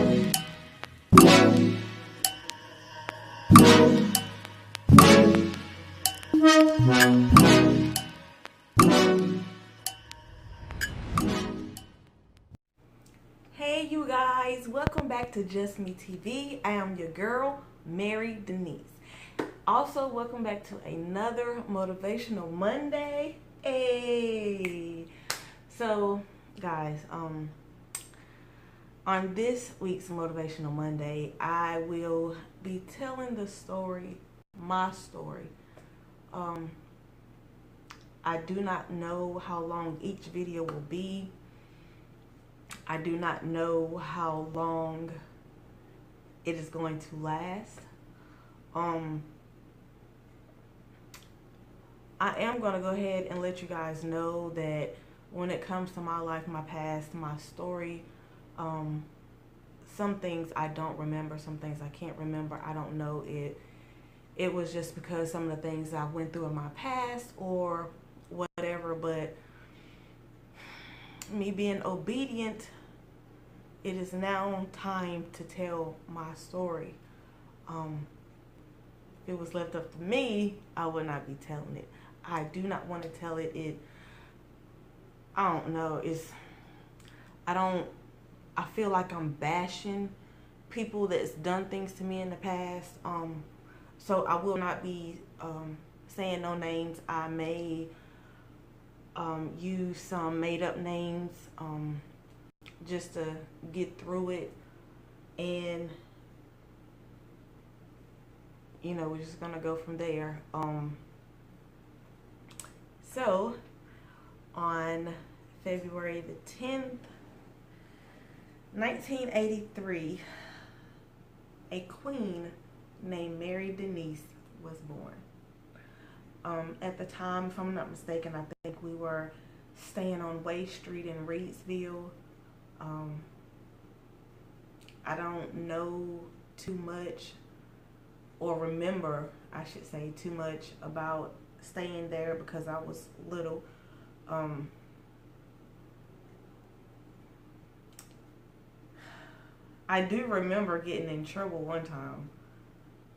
Hey you guys, welcome back to JustMe TV. I am your girl, Denise. Also, welcome back to another Motivational Monday. Hey! So, guys, on this week's Motivational Monday, I will be telling the story, my story. I do not know how long each video will be. I do not know how long it is going to last. I am going to go ahead and let you guys know that when it comes to my life, my past, my story, some things I don't remember, some things I can't remember. I don't know it was just because some of the things I went through in my past or whatever, but me being obedient, it is now time to tell my story. If it was left up to me, I would not be telling it. I do not want to tell it. I don't know. I feel like I'm bashing people that's done things to me in the past. So I will not be saying no names. I may use some made up names just to get through it, and you know, we're just gonna go from there. So on February the 10th, 1983, a queen named Denise was born. At the time, if I'm not mistaken, I think we were staying on Way Street in Reedsville. I don't know too much, or remember, I should say, too much about staying there because I was little. I do remember getting in trouble one time.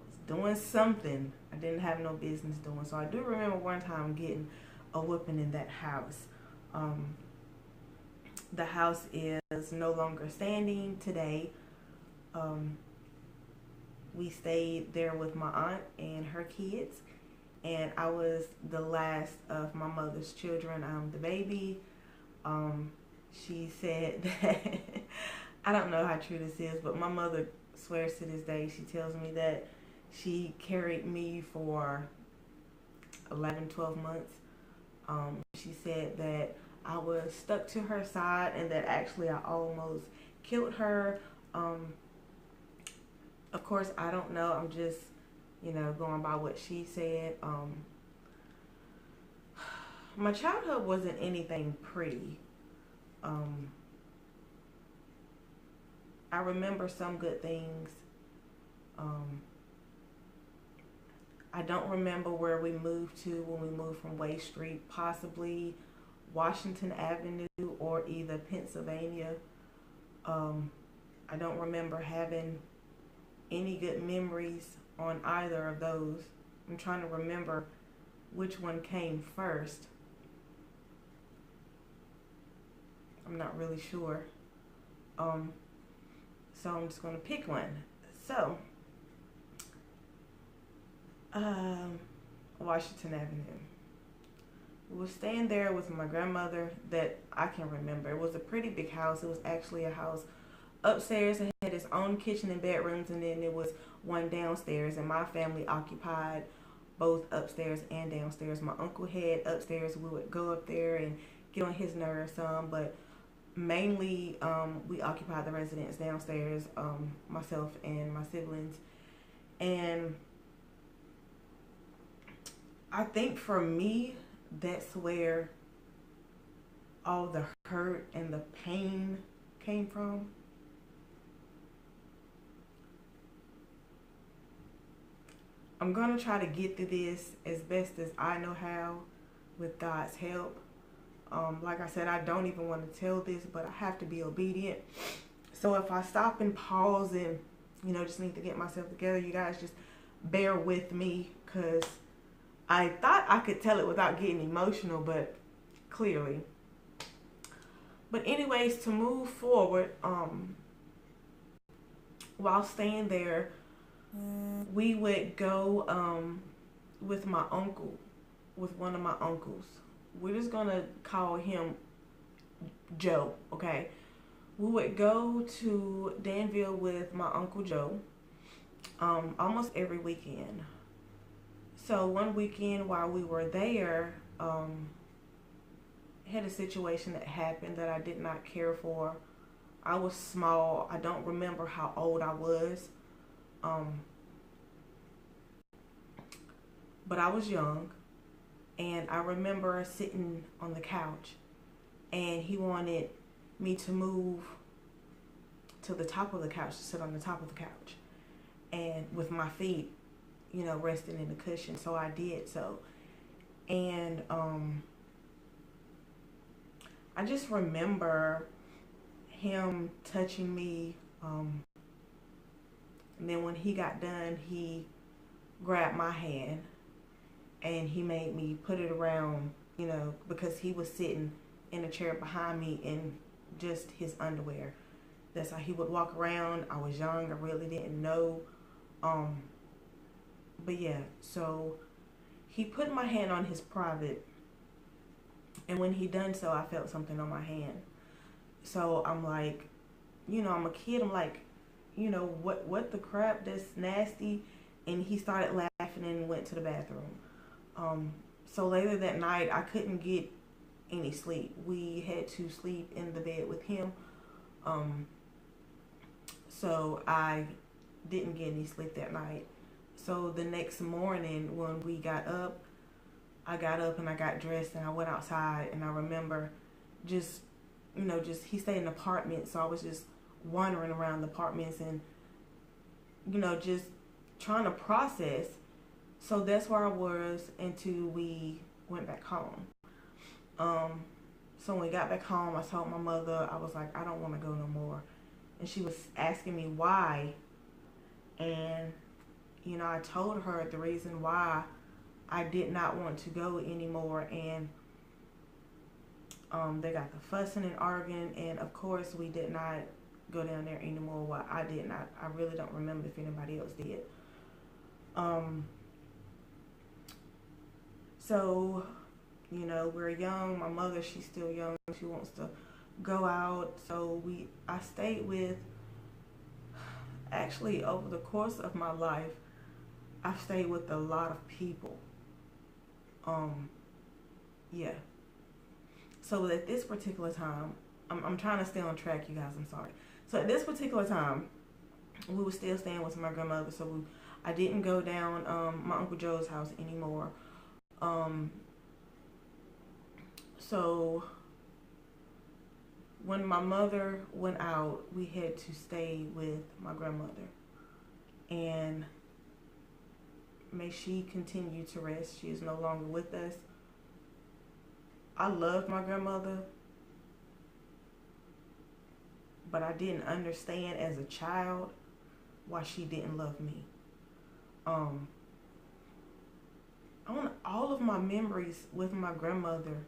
I was doing something I didn't have no business doing. So I do remember one time getting a whooping in that house. The house is no longer standing today. We stayed there with my aunt and her kids, and I was the last of my mother's children. I'm the baby. She said that I don't know how true this is, but my mother swears to this day. She tells me that she carried me for 11, 12 months. She said that I was stuck to her side and that actually I almost killed her. Of course, I don't know. I'm just, you know, going by what she said. My childhood wasn't anything pretty. I remember some good things. I don't remember where we moved to when we moved from Way Street, possibly Washington Avenue or either Pennsylvania. I don't remember having any good memories on either of those. I'm trying to remember which one came first. I'm not really sure. So I'm just going to pick one. So, Washington Avenue. We were staying there with my grandmother that I can remember. It was a pretty big house. It was actually a house upstairs. It had its own kitchen and bedrooms, and then there was one downstairs, and my family occupied both upstairs and downstairs. My uncle had upstairs. We would go up there and get on his nerves some, but mainly we occupied the residence downstairs, myself and my siblings. And I think for me, that's where all the hurt and the pain came from. I'm going to try to get through this as best as I know how with God's help. Like I said, I don't even want to tell this, but I have to be obedient. So if I stop and pause and, just need to get myself together, you guys just bear with me, because I thought I could tell it without getting emotional, but clearly. But anyways, to move forward, while staying there, we would go with my uncle, with one of my uncles. We're just gonna call him Joe, okay? We would go to Danville with my Uncle Joe almost every weekend. So one weekend while we were there, had a situation that happened that I did not care for. I was small. I don't remember how old I was. But I was young, and I remember sitting on the couch, and he wanted me to move to the top of the couch, to sit on the top of the couch, and with my feet, resting in the cushion. So I did so. And I just remember him touching me, and then when he got done, he grabbed my hand and he made me put it around, because he was sitting in a chair behind me in just his underwear. That's how he would walk around. I was young, I really didn't know. But yeah, so he put my hand on his private, and when he done so, I felt something on my hand. So I'm like, I'm a kid, I'm like, what the crap, that's nasty. And he started laughing and went to the bathroom. So later that night, I couldn't get any sleep. We had to sleep in the bed with him. So I didn't get any sleep that night. So the next morning when we got up, I got up and I got dressed and I went outside, and I remember just he stayed in an apartment, so I was just wandering around the apartments and, just trying to process. So that's where I was until we went back home. So when we got back home, I told my mother, I was like, I don't want to go no more. And she was asking me why. And, I told her the reason why I did not want to go anymore. And they got the fussing and arguing. And of course, we did not go down there anymore. Well, I did not. I really don't remember if anybody else did. So, we're young. My mother, she's still young. She wants to go out. So I stayed with, actually over the course of my life, I've stayed with a lot of people. Yeah. So at this particular time, I'm trying to stay on track, you guys, I'm sorry. So at this particular time, we were still staying with my grandmother. So I didn't go down my Uncle Joe's house anymore. So when my mother went out, we had to stay with my grandmother. And may she continue to rest. She is no longer with us. I loved my grandmother, but I didn't understand as a child why she didn't love me. All of my memories with my grandmother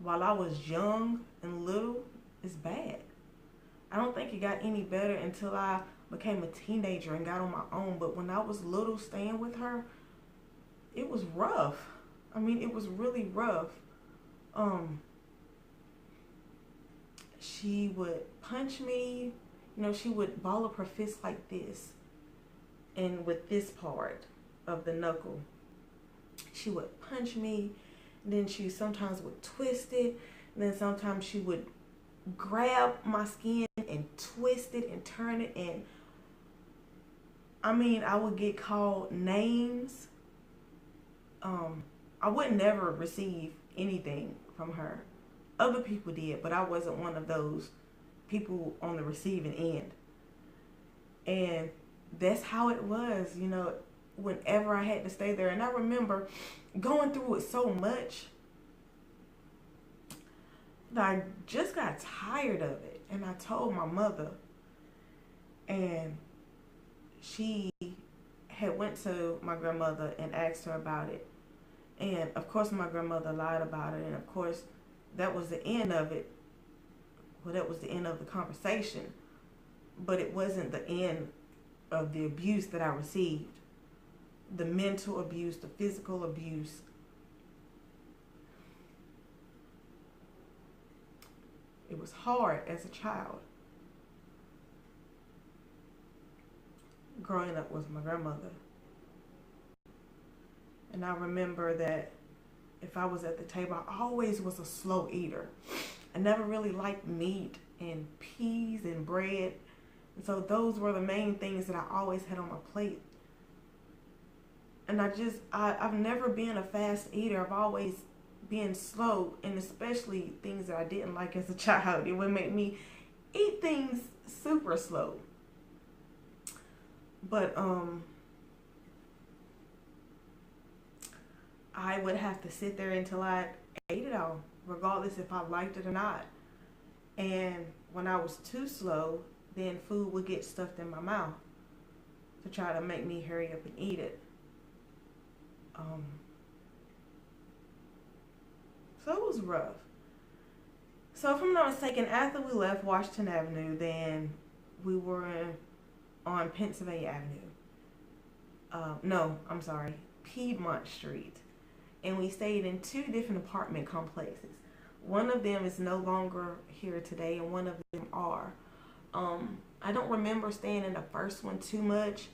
while I was young and little is bad. I don't think it got any better until I became a teenager and got on my own. But when I was little staying with her, it was rough. I mean, it was really rough. She would punch me. She would ball up her fist like this. And with this part of the knuckle, she would punch me. And then she sometimes would twist it. And then sometimes she would grab my skin and twist it and turn it. And I mean, I would get called names. I would never receive anything from her. Other people did, but I wasn't one of those people on the receiving end. And that's how it was, whenever I had to stay there. And I remember going through it so much that I just got tired of it. And I told my mother, and she had went to my grandmother and asked her about it. And of course my grandmother lied about it, and of course that was the end of it. Well, that was the end of the conversation, but it wasn't the end of the abuse that I received. The mental abuse, the physical abuse. It was hard as a child growing up with my grandmother. And I remember that if I was at the table, I always was a slow eater. I never really liked meat and peas and bread. And so those were the main things that I always had on my plate. And I've never been a fast eater. I've always been slow, and especially things that I didn't like as a child. It would make me eat things super slow. But I would have to sit there until I ate it all, regardless if I liked it or not. And when I was too slow, then food would get stuffed in my mouth to try to make me hurry up and eat it. So it was rough. So if I'm not mistaken, after we left Washington Avenue, then we were on Pennsylvania Avenue. No, I'm sorry, Piedmont Street. And we stayed in two different apartment complexes. One of them is no longer here today, and one of them are. I don't remember staying in the first one too much.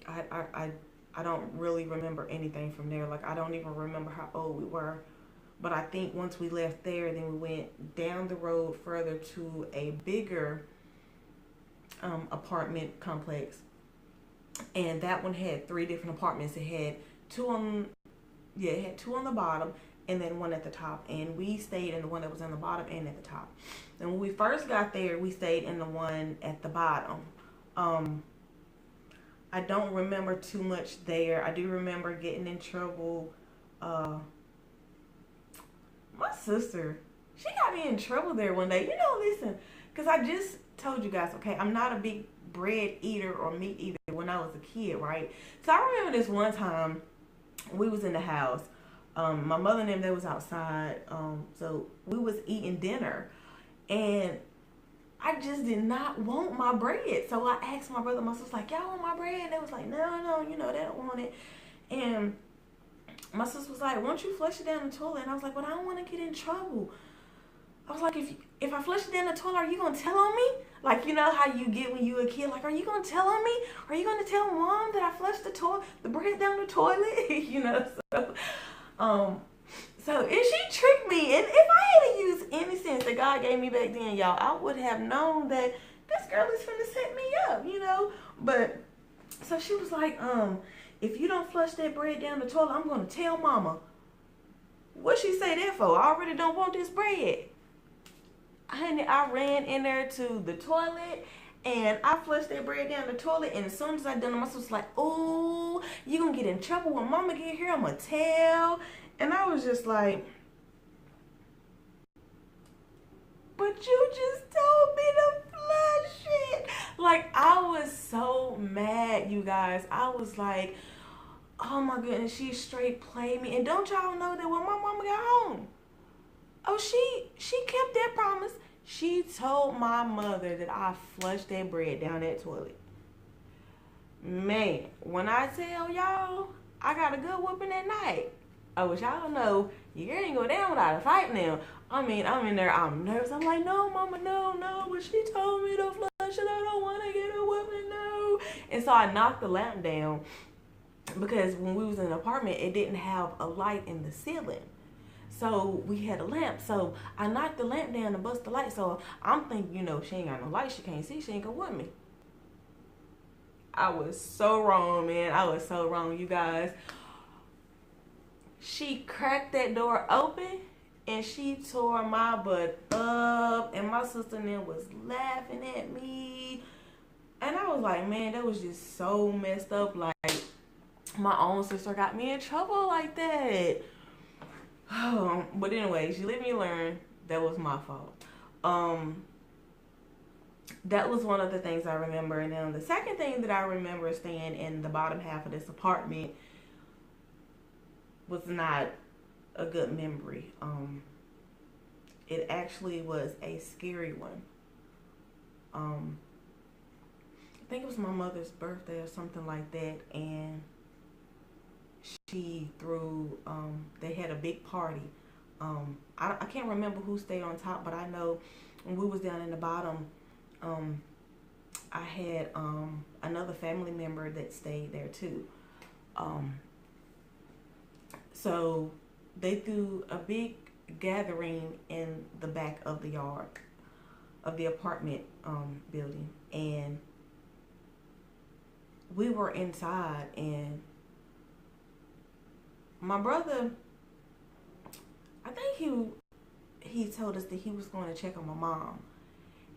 I don't really remember anything from there. Like, I don't even remember how old we were. But I think once we left there, then we went down the road further to a bigger apartment complex. And that one had 3 different apartments. It had two on the bottom and then one at the top. And we stayed in the one that was on the bottom and at the top. And when we first got there, we stayed in the one at the bottom. I don't remember too much there. I do remember getting in trouble. My sister, she got me in trouble there one day. You know, listen, because I just told you guys, okay, I'm not a big bread eater or meat eater when I was a kid, right? So I remember this one time we was in the house. My mother and them, they was outside. So we was eating dinner, and I just did not want my bread. So I asked my brother and my sister, like, y'all want my bread? And they was like, no, you know, they don't want it. And my sister was like, why don't you flush it down the toilet? And I was like, but I don't want to get in trouble. I was like, if I flush it down the toilet, are you going to tell on me? Like, you know how you get when you a kid, like, are you going to tell on me? Are you going to tell mom that I flushed the bread down the toilet? You know, so if she tricked me, and if I had to use any sense that God gave me back then, y'all, I would have known that this girl is finna set me up, you know. But so she was like, if you don't flush that bread down the toilet, I'm gonna tell mama. What she say that for? I already don't want this bread. Honey, I ran in there to the toilet and I flushed that bread down the toilet, and as soon as I done it, my sister was like, oh, you gonna get in trouble when mama get here, I'm gonna tell. And I was just like, but you just told me to flush it. Like, I was so mad, you guys. I was like, oh my goodness, she straight played me. And don't y'all know that when my mama got home, oh, she kept that promise. She told my mother that I flushed that bread down that toilet. Man, when I tell y'all, I got a good whooping that night. Oh, which y'all know, you ain't go down without a fight now. I mean, I'm in there, I'm nervous. I'm like, no, mama, no, but she told me to flush it. I don't want to get a whooping, no. And so I knocked the lamp down because when we was in the apartment, it didn't have a light in the ceiling. So we had a lamp. So I knocked the lamp down to bust the light. So I'm thinking, you know, she ain't got no light. She can't see. She ain't gonna whip me. I was so wrong, man. I was so wrong, you guys. She cracked that door open and she tore my butt up. And my sister and them was laughing at me. And I was like, man, that was just so messed up. Like, my own sister got me in trouble like that. But anyway, she let me learn. That was my fault. Um, that was one of the things I remember. And then the second thing that I remember staying in the bottom half of this apartment was not a good memory. It actually was a scary one. Um, I think it was my mother's birthday or something like that, and she threw. They had a big party. I can't remember who stayed on top, but I know when we was down in the bottom, um, I had another family member that stayed there too. Um, so they threw a big gathering in the back of the yard of the apartment building, and we were inside, and my brother, I think he told us that he was going to check on my mom,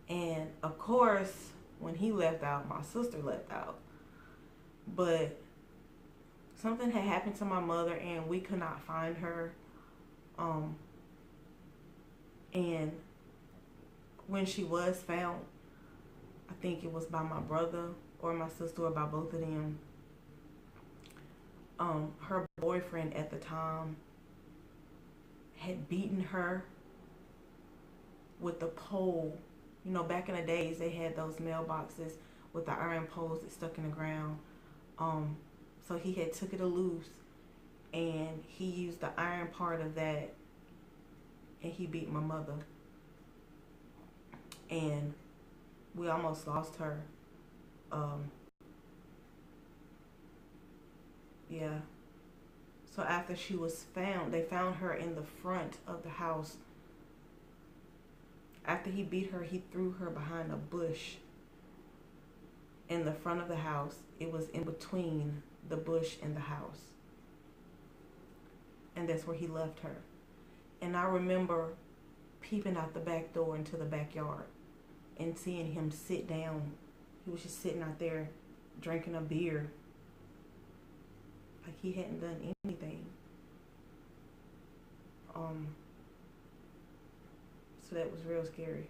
and of course when he left out, my sister left out, but something had happened to my mother and we could not find her. And when she was found, I think it was by my brother or my sister or by both of them. Her boyfriend at the time had beaten her with a pole. You know, back in the days they had those mailboxes with the iron poles that stuck in the ground. So he had took it loose and he used the iron part of that and he beat my mother. And we almost lost her. Yeah. So after she was found, they found her in the front of the house. After he beat her, he threw her behind a bush in the front of the house. It was in between the bush and the house. And that's where he left her. And I remember peeping out the back door into the backyard and seeing him sit down. He was just sitting out there drinking a beer. Like he hadn't done anything. So that was real scary.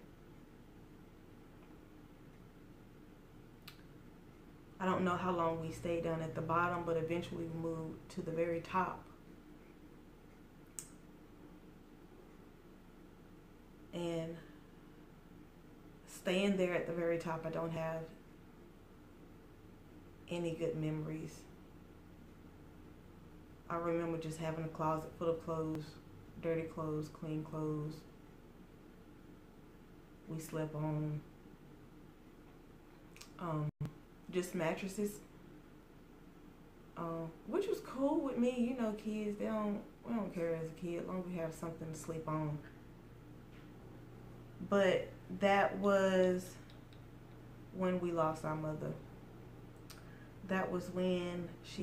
I don't know how long we stayed down at the bottom, but eventually we moved to the very top. And staying there at the very top, I don't have any good memories. I remember just having a closet full of clothes, dirty clothes, clean clothes. We slept on just mattresses, which was cool with me. You know, kids, we don't care as a kid, as long as we have something to sleep on. But that was when we lost our mother. That was when she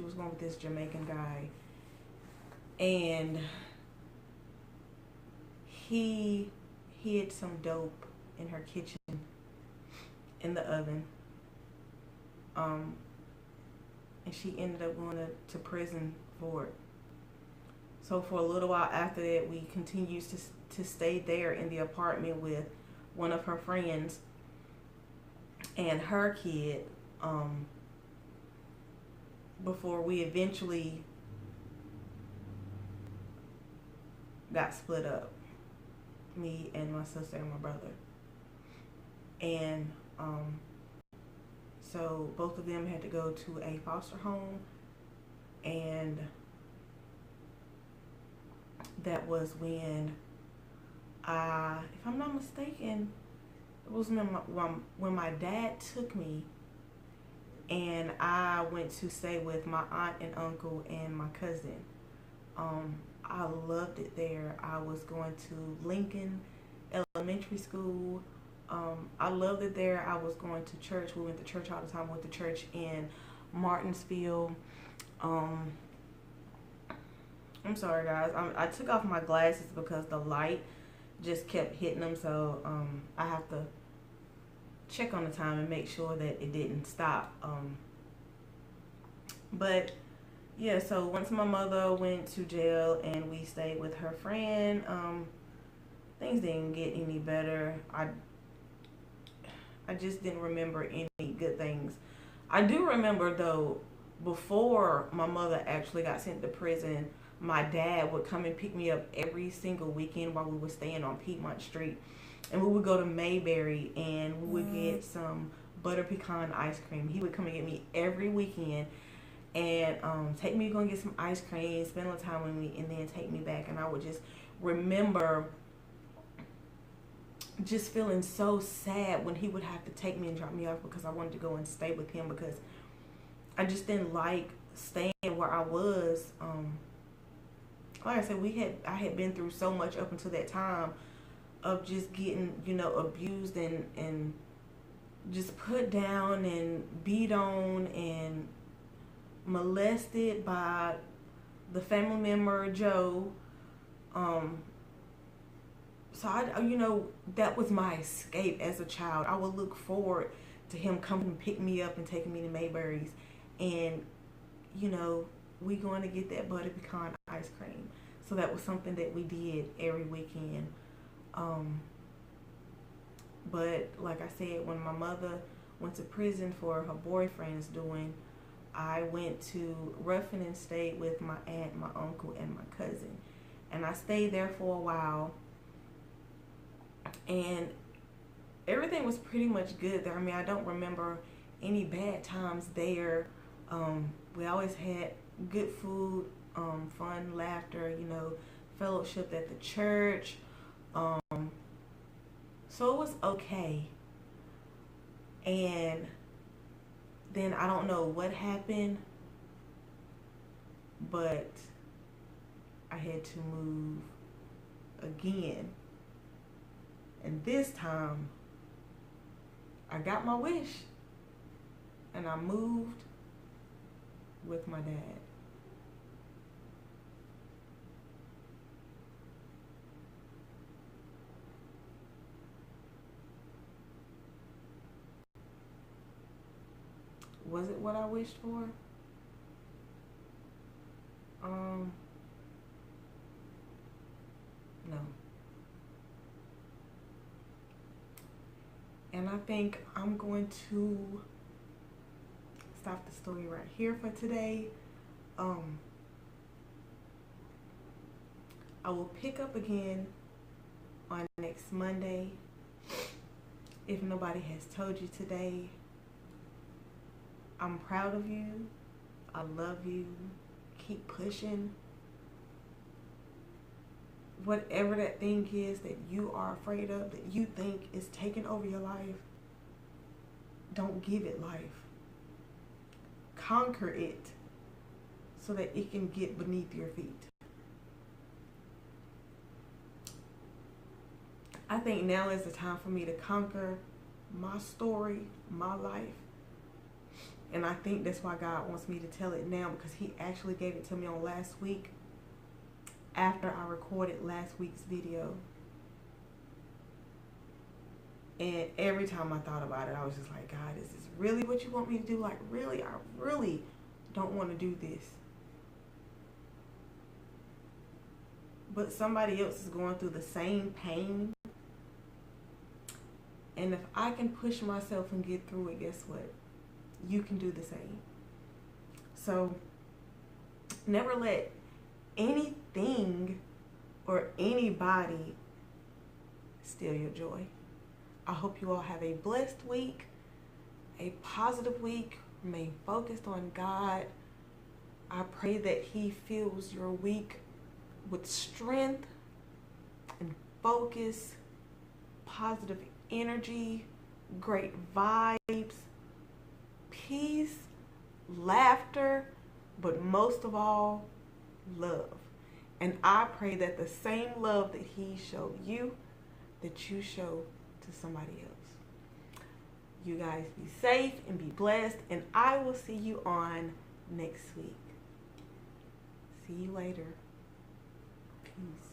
was going with this Jamaican guy, and he hid some dope in her kitchen in the oven. And she ended up going to prison for it. So for a little while after that, we continued to stay there in the apartment with one of her friends and her kid, before we eventually got split up, me and my sister and my brother. And so both of them had to go to a foster home, and that was when if I'm not mistaken, it was when my dad took me and I went to stay with my aunt and uncle and my cousin. I loved it there. I was going to Lincoln Elementary School. I loved it there. I was going to church. We went to church all the time. We went to church in Martinsville. I'm sorry, guys. I took off my glasses because the light just kept hitting them. So I have to check on the time and make sure that it didn't stop. But yeah, so once my mother went to jail and we stayed with her friend, things didn't get any better. I just didn't remember any good things. I do remember though, before my mother actually got sent to prison, my dad would come and pick me up every single weekend while we were staying on Piedmont Street. And we would go to Mayberry and we would get some butter pecan ice cream. He would come and get me every weekend and take me to go and get some ice cream, spend a little time with me, and then take me back. And I would just remember just feeling so sad when he would have to take me and drop me off because I wanted to go and stay with him because I just didn't like staying where I was. Like I said, I had been through so much up until that time of just getting, you know, abused and just put down and beat on and molested by the family member Joe. So I, you know, that was my escape as a child. I would look forward to him coming and pick me up and taking me to Mayberry's, and you know, we going to get that butter pecan ice cream. So that was something that we did every weekend. But like I said, when my mother went to prison for her boyfriend's doing, I went to Ruffin and stayed with my aunt, my uncle, and my cousin. And I stayed there for a while. And everything was pretty much good there. I mean, I don't remember any bad times there. We always had good food, fun, laughter, you know, fellowship at the church. So it was okay. And then I don't know what happened, but I had to move again. And this time, I got my wish, and I moved with my dad. Was it what I wished for? No. And I think I'm going to stop the story right here for today. I will pick up again on next Monday. If nobody has told you today, I'm proud of you. I love you. Keep pushing. Whatever that thing is that you are afraid of, that you think is taking over your life, don't give it life. Conquer it so that it can get beneath your feet. I think now is the time for me to conquer my story, my life. And I think that's why God wants me to tell it now, because He actually gave it to me on last week after I recorded last week's video. And every time I thought about it, I was just like, God, is this really what you want me to do? Like, really? I really don't want to do this. But somebody else is going through the same pain. And if I can push myself and get through it, guess what? You can do the same. So never let anything or anybody steal your joy. I hope you all have a blessed week, a positive week. Remain focused on God. I pray that He fills your week with strength and focus, positive energy, great vibes, peace, laughter, but most of all, love. And I pray that the same love that He showed you, that you show to somebody else. You guys be safe and be blessed, and I will see you on next week. See you later. Peace.